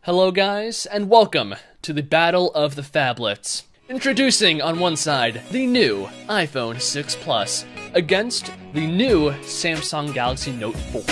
Hello guys, and welcome to the Battle of the Phablets. Introducing on one side, the new iPhone 6 Plus against the new Samsung Galaxy Note 4.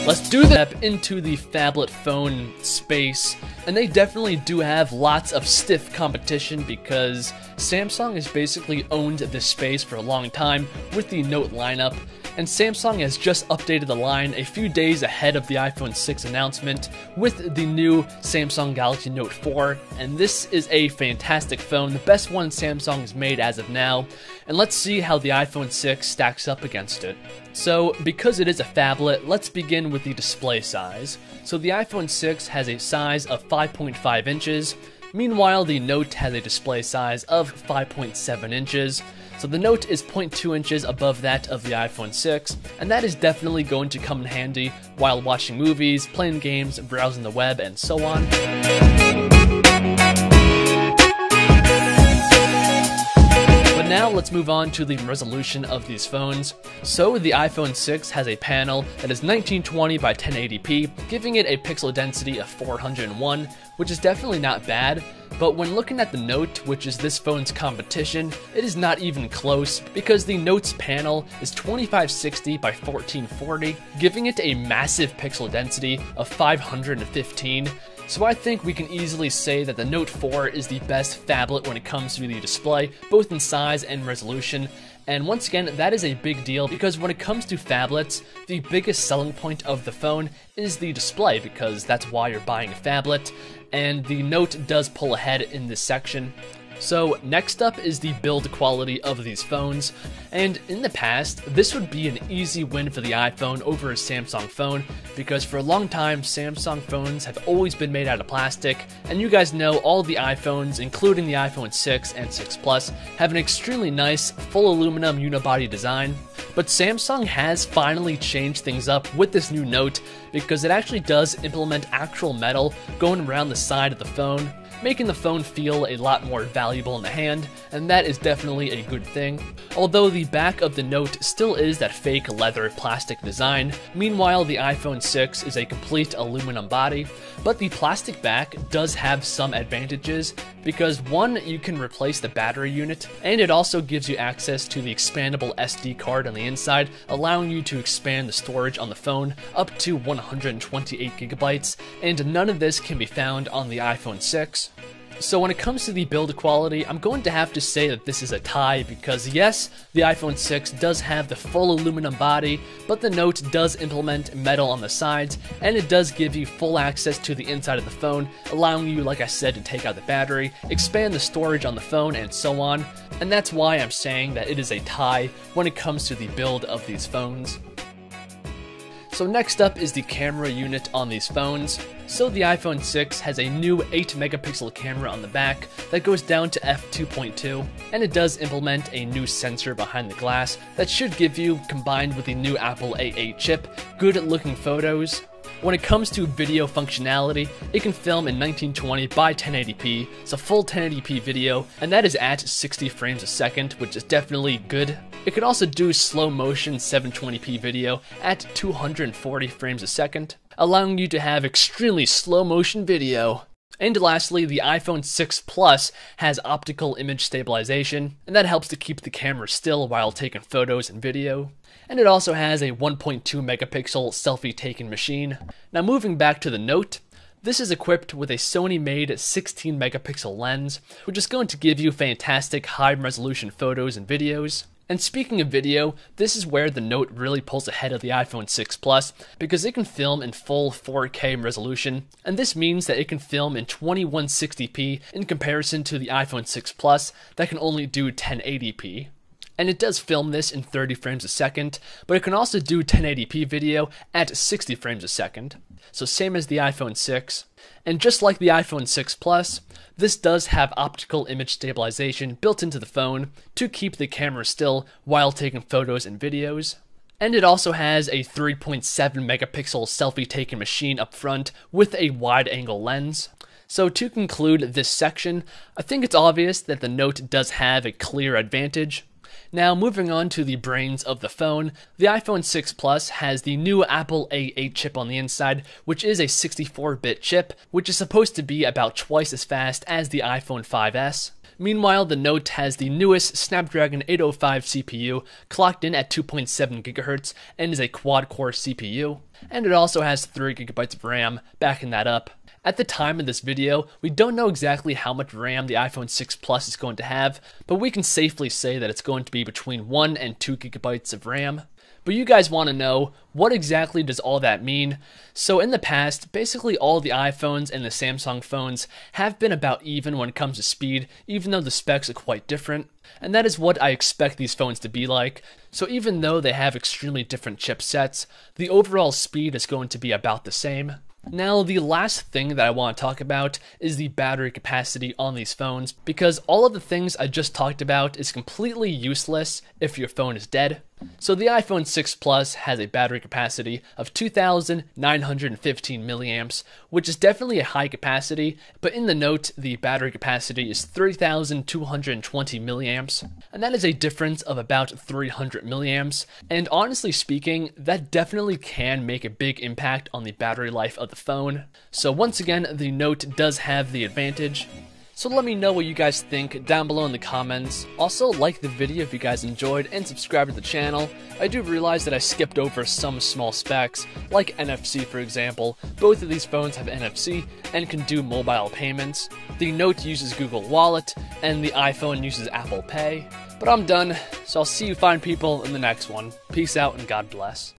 Let's do the step into the phablet phone space, and they definitely do have lots of stiff competition because Samsung has basically owned this space for a long time with the Note lineup, and Samsung has just updated the line a few days ahead of the iPhone 6 announcement with the new Samsung Galaxy Note 4, and this is a fantastic phone, the best one Samsung has made as of now, and let's see how the iPhone 6 stacks up against it. So, because it is a phablet, let's begin with the display size. So the iPhone 6 has a size of 5.5 inches, meanwhile the Note has a display size of 5.7 inches. So the Note is 0.2 inches above that of the iPhone 6, and that is definitely going to come in handy while watching movies, playing games, browsing the web, and so on. But now let's move on to the resolution of these phones. So the iPhone 6 has a panel that is 1920 by 1080p, giving it a pixel density of 401, which is definitely not bad. But when looking at the Note, which is this phone's competition, it is not even close because the Note's panel is 2560 by 1440, giving it a massive pixel density of 515. So I think we can easily say that the Note 4 is the best phablet when it comes to the display, both in size and resolution. And once again, that is a big deal because when it comes to phablets, the biggest selling point of the phone is the display because that's why you're buying a phablet, and the Note does pull ahead in this section. So next up is the build quality of these phones, and in the past, this would be an easy win for the iPhone over a Samsung phone, because for a long time, Samsung phones have always been made out of plastic, and you guys know all the iPhones, including the iPhone 6 and 6 Plus, have an extremely nice, full aluminum unibody design. But Samsung has finally changed things up with this new Note, because it actually does implement actual metal going around the side of the phone, making the phone feel a lot more valuable in the hand, and that is definitely a good thing. Although the back of the Note still is that fake leather plastic design, meanwhile the iPhone 6 is a complete aluminum body, but the plastic back does have some advantages because one, you can replace the battery unit, and it also gives you access to the expandable SD card on the inside, allowing you to expand the storage on the phone up to 128 gigabytes, and none of this can be found on the iPhone 6. So when it comes to the build quality, I'm going to have to say that this is a tie because yes, the iPhone 6 does have the full aluminum body, but the Note does implement metal on the sides, and it does give you full access to the inside of the phone, allowing you, like I said, to take out the battery, expand the storage on the phone, and so on. And that's why I'm saying that it is a tie when it comes to the build of these phones. So next up is the camera unit on these phones. So the iPhone 6 has a new 8 megapixel camera on the back that goes down to f2.2, and it does implement a new sensor behind the glass that should give you, combined with the new Apple A8 chip, good looking photos. When it comes to video functionality, it can film in 1920 by 1080p, it's a full 1080p video, and that is at 60 frames a second, which is definitely good. It can also do slow motion 720p video at 240 frames a second, allowing you to have extremely slow motion video. And lastly, the iPhone 6 Plus has optical image stabilization, and that helps to keep the camera still while taking photos and video. And it also has a 1.2 megapixel selfie taking machine. Now moving back to the Note, this is equipped with a Sony-made 16 megapixel lens, which is going to give you fantastic high-resolution photos and videos. And speaking of video, this is where the Note really pulls ahead of the iPhone 6 Plus because it can film in full 4K resolution, and this means that it can film in 2160p in comparison to the iPhone 6 Plus that can only do 1080p. And it does film this in 30 frames a second, but it can also do 1080p video at 60 frames a second. So same as the iPhone 6. And just like the iPhone 6 Plus, this does have optical image stabilization built into the phone to keep the camera still while taking photos and videos. And it also has a 3.7 megapixel selfie taking machine up front with a wide angle lens. So to conclude this section, I think it's obvious that the Note does have a clear advantage. Now, moving on to the brains of the phone, the iPhone 6 Plus has the new Apple A8 chip on the inside, which is a 64-bit chip, which is supposed to be about twice as fast as the iPhone 5S. Meanwhile, the Note has the newest Snapdragon 805 CPU, clocked in at 2.7 GHz, and is a quad-core CPU. And it also has 3 GB of RAM, backing that up. At the time of this video, we don't know exactly how much RAM the iPhone 6 Plus is going to have, but we can safely say that it's going to be between 1 and 2 GB of RAM. But you guys want to know, what exactly does all that mean? So in the past, basically all the iPhones and the Samsung phones have been about even when it comes to speed, even though the specs are quite different. And that is what I expect these phones to be like. So even though they have extremely different chipsets, the overall speed is going to be about the same. Now, the last thing that I want to talk about is the battery capacity on these phones, because all of the things I just talked about is completely useless if your phone is dead. So the iPhone 6 Plus has a battery capacity of 2,915 milliamps, which is definitely a high capacity, but in the Note, the battery capacity is 3,220 milliamps, and that is a difference of about 300 milliamps, and honestly speaking, that definitely can make a big impact on the battery life of the phone. So once again, the Note does have the advantage. So let me know what you guys think down below in the comments. Also, like the video if you guys enjoyed, and subscribe to the channel. I do realize that I skipped over some small specs, like NFC for example. Both of these phones have NFC and can do mobile payments. The Note uses Google Wallet, and the iPhone uses Apple Pay. But I'm done, so I'll see you fine people in the next one. Peace out and God bless.